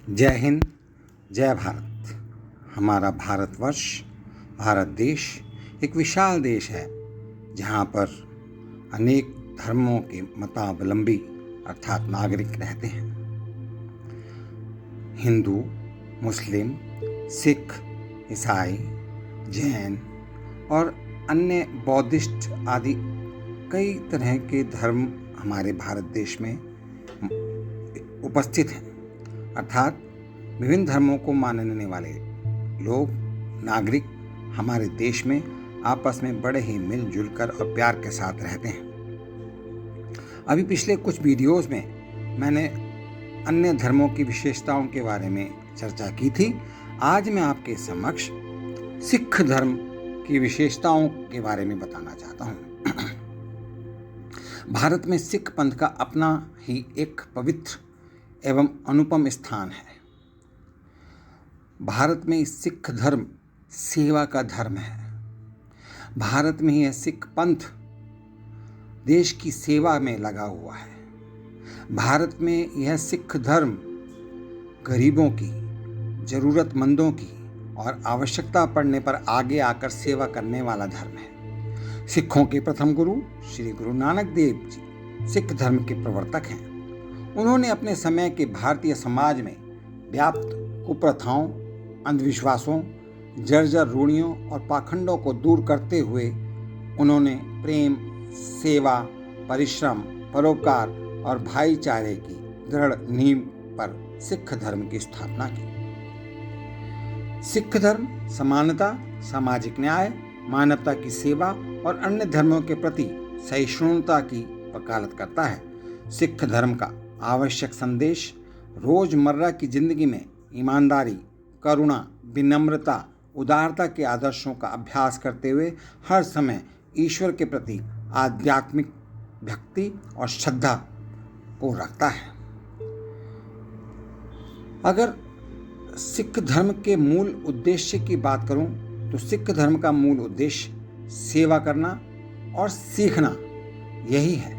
जय हिंद, जय भारत। हमारा भारतवर्ष, भारत देश एक विशाल देश है जहाँ पर अनेक धर्मों के मतावलंबी अर्थात नागरिक रहते हैं। हिंदू, मुस्लिम, सिख, ईसाई, जैन और अन्य बौद्धिस्ट आदि कई तरह के धर्म हमारे भारत देश में उपस्थित हैं। अर्थात विभिन्न धर्मों को मानने वाले लोग, नागरिक हमारे देश में आपस में बड़े ही मिलजुल कर और प्यार के साथ रहते हैं। अभी पिछले कुछ वीडियोस में मैंने अन्य धर्मों की विशेषताओं के बारे में चर्चा की थी। आज मैं आपके समक्ष सिख धर्म की विशेषताओं के बारे में बताना चाहता हूँ। भारत में सिख पंथ का अपना ही एक पवित्र एवं अनुपम स्थान है। भारत में सिख धर्म सेवा का धर्म है। भारत में यह सिख पंथ देश की सेवा में लगा हुआ है। भारत में यह सिख धर्म गरीबों की, जरूरतमंदों की और आवश्यकता पड़ने पर आगे आकर सेवा करने वाला धर्म है। सिखों के प्रथम गुरु श्री गुरु नानक देव जी सिख धर्म के प्रवर्तक हैं। उन्होंने अपने समय के भारतीय समाज में व्याप्त कुप्रथाओं, अंधविश्वासों, जर्जर रूढ़ियों और पाखंडों को दूर करते हुए उन्होंने प्रेम, सेवा, परिश्रम, परोपकार और भाईचारे की दृढ़ नींव पर सिख धर्म की स्थापना की। सिख धर्म समानता, सामाजिक न्याय, मानवता की सेवा और अन्य धर्मों के प्रति सहिष्णुता की वकालत करता है। सिख धर्म का आवश्यक संदेश रोजमर्रा की जिंदगी में ईमानदारी, करुणा, विनम्रता, उदारता के आदर्शों का अभ्यास करते हुए हर समय ईश्वर के प्रति आध्यात्मिक भक्ति और श्रद्धा को रखता है। अगर सिख धर्म के मूल उद्देश्य की बात करूं तो सिख धर्म का मूल उद्देश्य सेवा करना और सीखना यही है।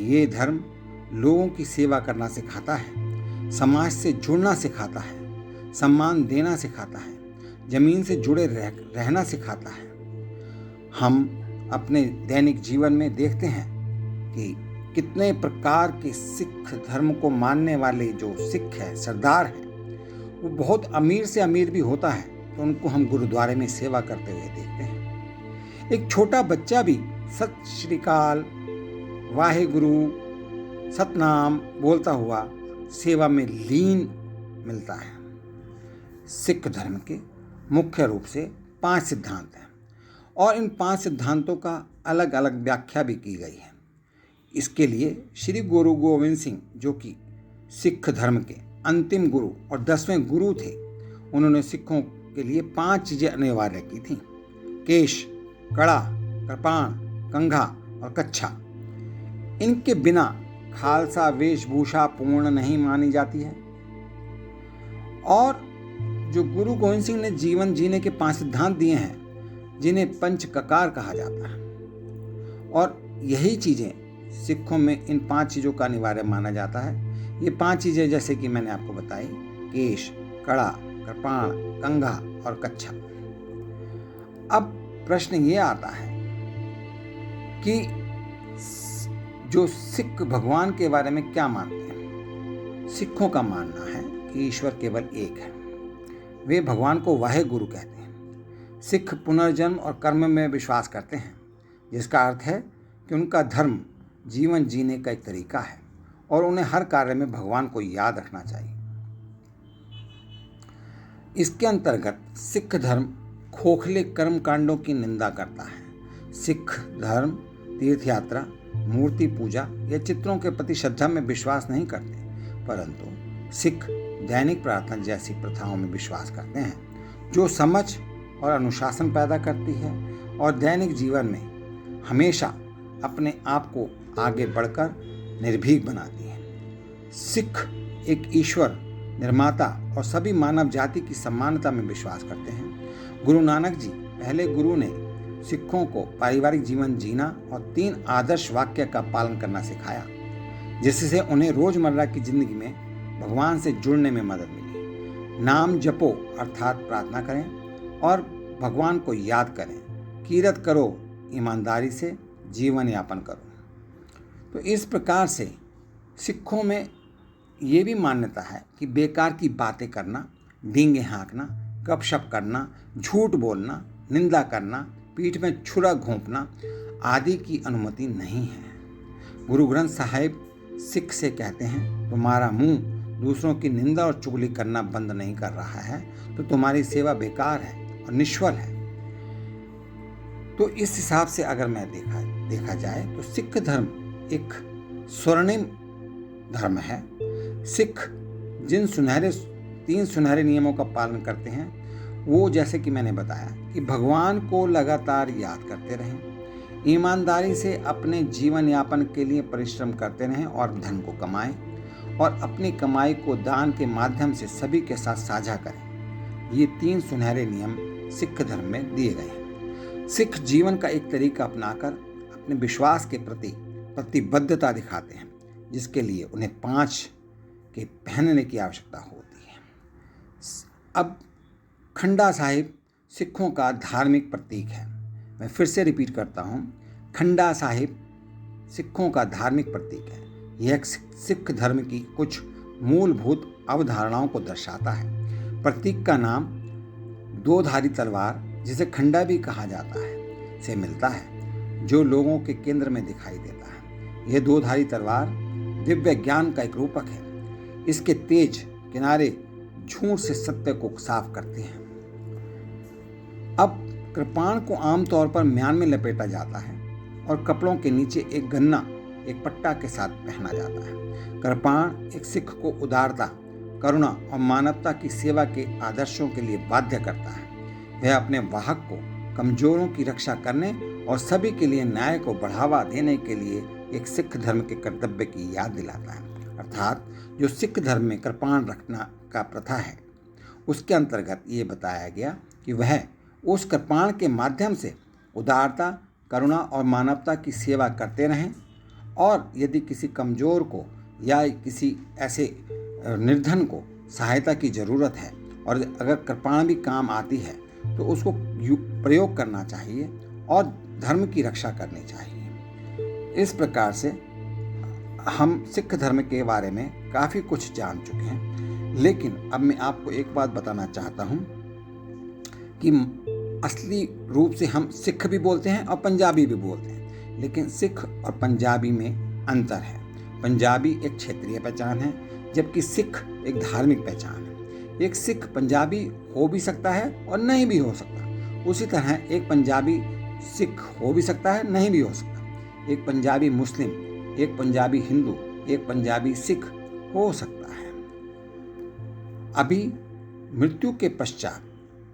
ये धर्म लोगों की सेवा करना सिखाता है, समाज से जुड़ना सिखाता है, सम्मान देना सिखाता है, जमीन से जुड़े रहना सिखाता है। हम अपने दैनिक जीवन में देखते हैं कि कितने प्रकार के सिख धर्म को मानने वाले जो सिख है, सरदार हैं, वो बहुत अमीर से अमीर भी होता है तो उनको हम गुरुद्वारे में सेवा करते हुए देखते हैं। एक छोटा बच्चा भी सत श्री अकाल, वाहेगुरु, सतनाम बोलता हुआ सेवा में लीन मिलता है। सिख धर्म के मुख्य रूप से 5 सिद्धांत हैं और इन 5 सिद्धांतों का अलग अलग व्याख्या भी की गई है। इसके लिए श्री गुरु गोविंद सिंह, जो कि सिख धर्म के अंतिम गुरु और 10वें गुरु थे, उन्होंने सिखों के लिए 5 चीज़ें अनिवार्य की थी: केश, कड़ा, कृपाण, कंघा और कच्छा। इनके बिना खालसा वेशभूषा पूर्ण नहीं मानी जाती है। और जो गुरु गोविंद सिंह ने जीवन जीने के 5 सिद्धांत दिए हैं, जिन्हें पंच ककार कहा जाता है, और यही चीज़ें सिखों में इन 5 चीज़ों का अनिवार्य माना जाता है। ये 5 चीज़ें जैसे कि मैंने आपको बताई: केश, कड़ा, कृपाण, कंघा और कच्छा। अब प्रश्न ये आता है कि जो सिख भगवान के बारे में क्या मानते हैं। सिखों का मानना है कि ईश्वर केवल एक है। वे भगवान को वाहेगुरु कहते हैं। सिख पुनर्जन्म और कर्म में विश्वास करते हैं, जिसका अर्थ है कि उनका धर्म जीवन जीने का एक तरीका है और उन्हें हर कार्य में भगवान को याद रखना चाहिए। इसके अंतर्गत सिख धर्म खोखले कर्म कांडों की निंदा करता है। सिख धर्म तीर्थ यात्रा, मूर्ति पूजा या चित्रों के प्रति श्रद्धा में विश्वास नहीं करते, परंतु सिख दैनिक प्रार्थना जैसी प्रथाओं में विश्वास करते हैं, जो समझ और अनुशासन पैदा करती है और दैनिक जीवन में हमेशा अपने आप को आगे बढ़कर निर्भीक बनाती है। सिख एक ईश्वर, निर्माता और सभी मानव जाति की समानता में विश्वास करते हैं। गुरु नानक जी, पहले गुरु, ने सिखों को पारिवारिक जीवन जीना और 3 आदर्श वाक्य का पालन करना सिखाया, जिससे उन्हें रोजमर्रा की जिंदगी में भगवान से जुड़ने में मदद मिली। नाम जपो अर्थात प्रार्थना करें और भगवान को याद करें। कीरत करो, ईमानदारी से जीवन यापन करो। तो इस प्रकार से सिखों में ये भी मान्यता है कि बेकार की बातें करना, डींगे हाँकना, गपशप करना, झूठ बोलना, निंदा करना, पीठ में छुरा घोंपना आदि की अनुमति नहीं है। गुरु ग्रंथ साहिब सिख से कहते हैं, तुम्हारा मुंह दूसरों की निंदा और चुगली करना बंद नहीं कर रहा है तो तुम्हारी सेवा बेकार है और निष्फल है। तो इस हिसाब से अगर मैं देखा जाए तो सिख धर्म एक स्वर्णिम धर्म है। सिख जिन तीन सुनहरे नियमों का पालन करते हैं वो, जैसे कि मैंने बताया, कि भगवान को लगातार याद करते रहें, ईमानदारी से अपने जीवन यापन के लिए परिश्रम करते रहें और धन को कमाएं और अपनी कमाई को दान के माध्यम से सभी के साथ साझा करें। ये 3 सुनहरे नियम सिख धर्म में दिए गए हैं। सिख जीवन का एक तरीका अपनाकर अपने विश्वास के प्रति प्रतिबद्धता दिखाते हैं, जिसके लिए उन्हें 5 के पहनने की आवश्यकता होती है। अब खंडा साहिब सिखों का धार्मिक प्रतीक है। मैं फिर से रिपीट करता हूँ, खंडा साहिब सिखों का धार्मिक प्रतीक है। यह सिख धर्म की कुछ मूलभूत अवधारणाओं को दर्शाता है। प्रतीक का नाम 2धारी तलवार, जिसे खंडा भी कहा जाता है, से मिलता है, जो लोगों के केंद्र में दिखाई देता है। यह 2धारी तलवार दिव्य ज्ञान का एक रूपक है। इसके तेज किनारे झूठ से सत्य को साफ करते हैं। अब कृपाण को आमतौर पर म्यान में लपेटा जाता है और कपड़ों के नीचे एक गन्ना एक पट्टा के साथ पहना जाता है। कृपाण एक सिख को उदारता, करुणा और मानवता की सेवा के आदर्शों के लिए बाध्य करता है। वह अपने वाहक को कमजोरों की रक्षा करने और सभी के लिए न्याय को बढ़ावा देने के लिए एक सिख धर्म के कर्तव्य की याद दिलाता है। अर्थात जो सिख धर्म में कृपाण रखना का प्रथा है, उसके अंतर्गत ये बताया गया कि वह उस कृपाण के माध्यम से उदारता, करुणा और मानवता की सेवा करते रहें और यदि किसी कमज़ोर को या किसी ऐसे निर्धन को सहायता की ज़रूरत है और अगर कृपाण भी काम आती है तो उसको प्रयोग करना चाहिए और धर्म की रक्षा करनी चाहिए। इस प्रकार से हम सिख धर्म के बारे में काफ़ी कुछ जान चुके हैं, लेकिन अब मैं आपको एक बात बताना चाहता हूँ कि असली रूप से हम सिख भी बोलते हैं और पंजाबी भी बोलते हैं, लेकिन सिख और पंजाबी में अंतर है। पंजाबी एक क्षेत्रीय पहचान है, जबकि सिख एक धार्मिक पहचान है। एक सिख पंजाबी हो भी सकता है और नहीं भी हो सकता। उसी तरह एक पंजाबी सिख हो भी सकता है, नहीं भी हो सकता। एक पंजाबी मुस्लिम, एक पंजाबी हिंदू, एक पंजाबी सिख हो सकता है। अभी मृत्यु के पश्चात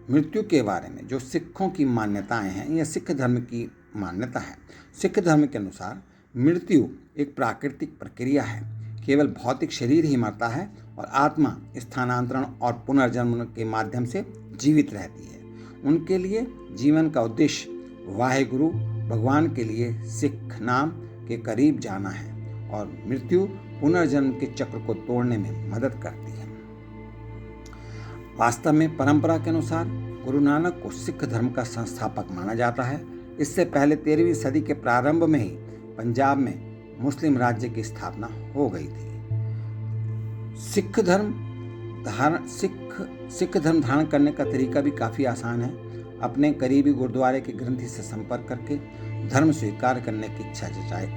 मृत्यु के बारे में जो सिखों की मान्यताएं हैं, यह सिख धर्म की मान्यता है। सिख धर्म के अनुसार मृत्यु एक प्राकृतिक प्रक्रिया है। केवल भौतिक शरीर ही मरता है और आत्मा स्थानांतरण और पुनर्जन्म के माध्यम से जीवित रहती है। उनके लिए जीवन का उद्देश्य वाहेगुरु भगवान के लिए सिख नाम के करीब जाना है और मृत्यु पुनर्जन्म के चक्र को तोड़ने में मदद करती है। वास्तव में परंपरा के अनुसार गुरु नानक को सिख धर्म का संस्थापक माना जाता है। इससे पहले 13वीं सदी के प्रारंभ में ही पंजाब में मुस्लिम राज्य की स्थापना हो गई थी। सिख धर्म धारण करने का तरीका भी काफ़ी आसान है। अपने करीबी गुरुद्वारे के ग्रंथी से संपर्क करके धर्म स्वीकार करने की इच्छा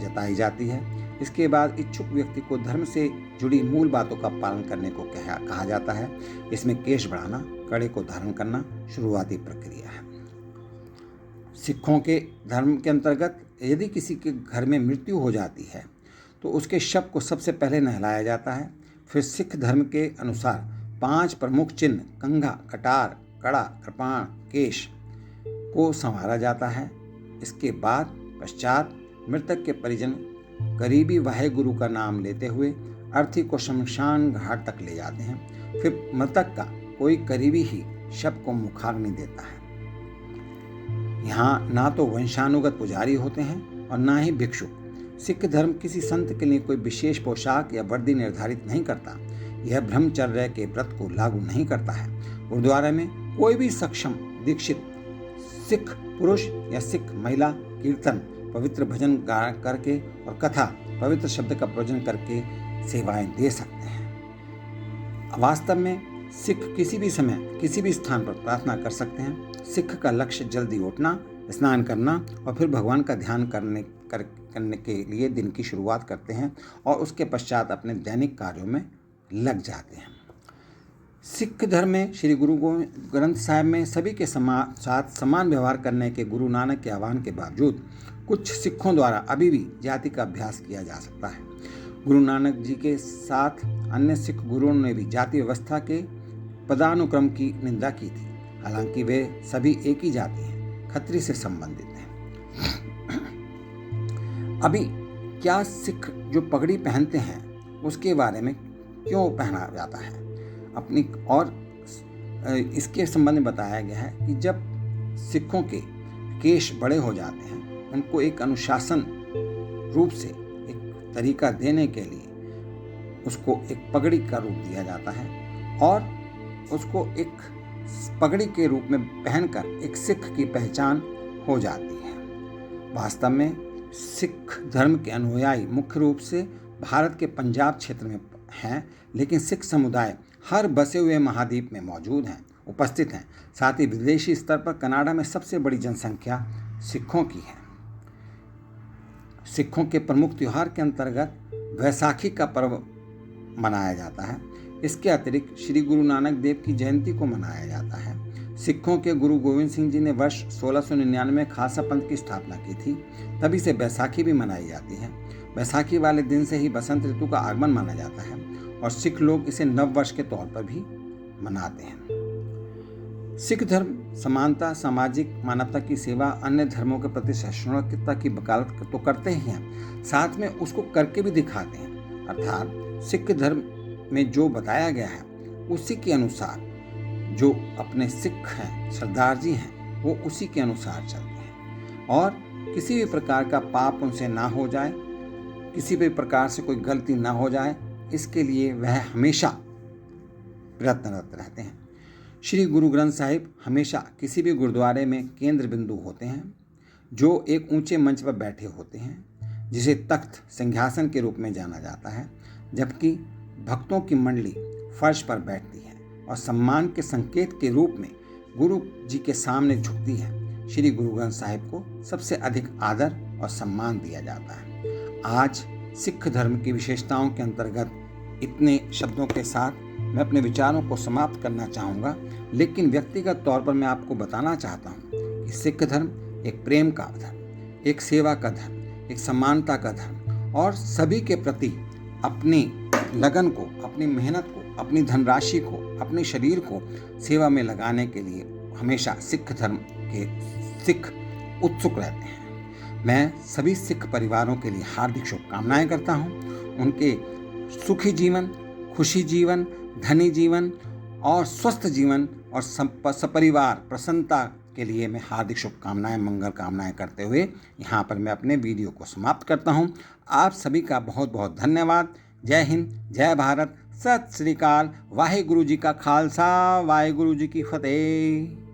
जताई जाती है। इसके बाद इच्छुक व्यक्ति को धर्म से जुड़ी मूल बातों का पालन करने को कहा जाता है। इसमें केश बढ़ाना, कड़े को धारण करना शुरुआती प्रक्रिया है। सिखों के धर्म के अंतर्गत यदि किसी के घर में मृत्यु हो जाती है तो उसके शव को सबसे पहले नहलाया जाता है। फिर सिख धर्म के अनुसार 5 प्रमुख चिन्ह कंघा, कटार, कड़ा, कृपाण, केश को संवारा जाता है। इसके पश्चात मृतक के परिजन करीबी वाहेगुरु का नाम लेते हुए अर्थी को शमशान घाट तक ले जाते हैं। फिर मृतक का कोई करीबी ही शव को मुखाग्नि देता है। यहाँ ना तो वंशानुगत पुजारी होते हैं और ना ही भिक्षुक। सिख धर्म किसी संत के लिए कोई विशेष पोशाक या वर्दी निर्धारित नहीं करता। यह ब्रह्मचर्य के व्रत को लागू नहीं करता है। गुरुद्वारे में कोई भी सक्षम दीक्षित सिख पुरुष या सिख महिला कीर्तन, पवित्र भजन गा करके और कथा, पवित्र शब्द का प्रयोजन करके सेवाएं दे सकते हैं। वास्तव में सिख किसी भी समय किसी भी स्थान पर प्रार्थना कर सकते हैं। सिख का लक्ष्य जल्दी उठना, स्नान करना और फिर भगवान का ध्यान करने के लिए दिन की शुरुआत करते हैं और उसके पश्चात अपने दैनिक कार्यों में लग जाते हैं। सिख धर्म में श्री गुरु ग्रंथ साहिब में सभी के साथ समान व्यवहार करने के गुरु नानक के आह्वान के बावजूद कुछ सिखों द्वारा अभी भी जाति का अभ्यास किया जा सकता है। गुरु नानक जी के साथ अन्य सिख गुरुओं ने भी जाति व्यवस्था के पदानुक्रम की निंदा की थी। हालांकि वे सभी एक ही जाति हैं, खत्री से संबंधित हैं। अभी क्या सिख जो पगड़ी पहनते हैं उसके बारे में क्यों पहना जाता है अपनी, और इसके संबंध में बताया गया है कि जब सिखों के केश बड़े हो जाते हैं, उनको एक अनुशासन रूप से एक तरीका देने के लिए उसको एक पगड़ी का रूप दिया जाता है और उसको एक पगड़ी के रूप में पहनकर एक सिख की पहचान हो जाती है। वास्तव में सिख धर्म के अनुयायी मुख्य रूप से भारत के पंजाब क्षेत्र में हैं, लेकिन सिख समुदाय हर बसे हुए महाद्वीप में मौजूद हैं, उपस्थित हैं। साथ ही विदेशी स्तर पर कनाडा में सबसे बड़ी जनसंख्या सिखों की है। सिखों के प्रमुख त्योहार के अंतर्गत वैसाखी का पर्व मनाया जाता है। इसके अतिरिक्त श्री गुरु नानक देव की जयंती को मनाया जाता है। सिखों के गुरु गोविंद सिंह जी ने वर्ष 1699 में खालसा पंथ की स्थापना की थी, तभी से बैसाखी भी मनाई जाती है। बैसाखी वाले दिन से ही बसंत ऋतु का आगमन माना जाता है और सिख लोग इसे नव वर्ष के तौर पर भी मनाते हैं। सिख धर्म समानता, सामाजिक मानवता की सेवा, अन्य धर्मों के प्रति सहिष्णुता की वकालत तो करते ही हैं, साथ में उसको करके भी दिखाते हैं। अर्थात सिख धर्म में जो बताया गया है उसी के अनुसार जो अपने सिख हैं, सरदार जी हैं, वो उसी के अनुसार चलते हैं और किसी भी प्रकार का पाप उनसे ना हो जाए, किसी भी प्रकार से कोई गलती ना हो जाए, इसके लिए वह हमेशा प्रयत्नरत रहते हैं। श्री गुरु ग्रंथ साहिब हमेशा किसी भी गुरुद्वारे में केंद्र बिंदु होते हैं, जो एक ऊंचे मंच पर बैठे होते हैं, जिसे तख्त सिंहासन के रूप में जाना जाता है, जबकि भक्तों की मंडली फर्श पर बैठती है और सम्मान के संकेत के रूप में गुरु जी के सामने झुकती है। श्री गुरु ग्रंथ साहिब को सबसे अधिक आदर और सम्मान दिया जाता है। आज सिख धर्म की विशेषताओं के अंतर्गत इतने शब्दों के साथ मैं अपने विचारों को समाप्त करना चाहूँगा, लेकिन व्यक्तिगत तौर पर मैं आपको बताना चाहता हूँ कि सिख धर्म एक प्रेम का धर्म, एक सेवा का धर्म, एक समानता का धर्म और सभी के प्रति अपनी लगन को, अपनी मेहनत को, अपनी धनराशि को, अपने शरीर को सेवा में लगाने के लिए हमेशा सिख धर्म के सिख उत्सुक रहते हैं। मैं सभी सिख परिवारों के लिए हार्दिक शुभकामनाएं करता हूं। उनके सुखी जीवन, खुशी जीवन, धनी जीवन और स्वस्थ जीवन और सपरिवार प्रसन्नता के लिए मैं हार्दिक शुभकामनाएं, मंगल कामनाएं करते हुए यहाँ पर मैं अपने वीडियो को समाप्त करता हूँ। आप सभी का बहुत बहुत धन्यवाद। जय हिंद, जय भारत, सत श्री अकाल, वाहे गुरु जी का खालसा, वाहे गुरु जी की फतेह।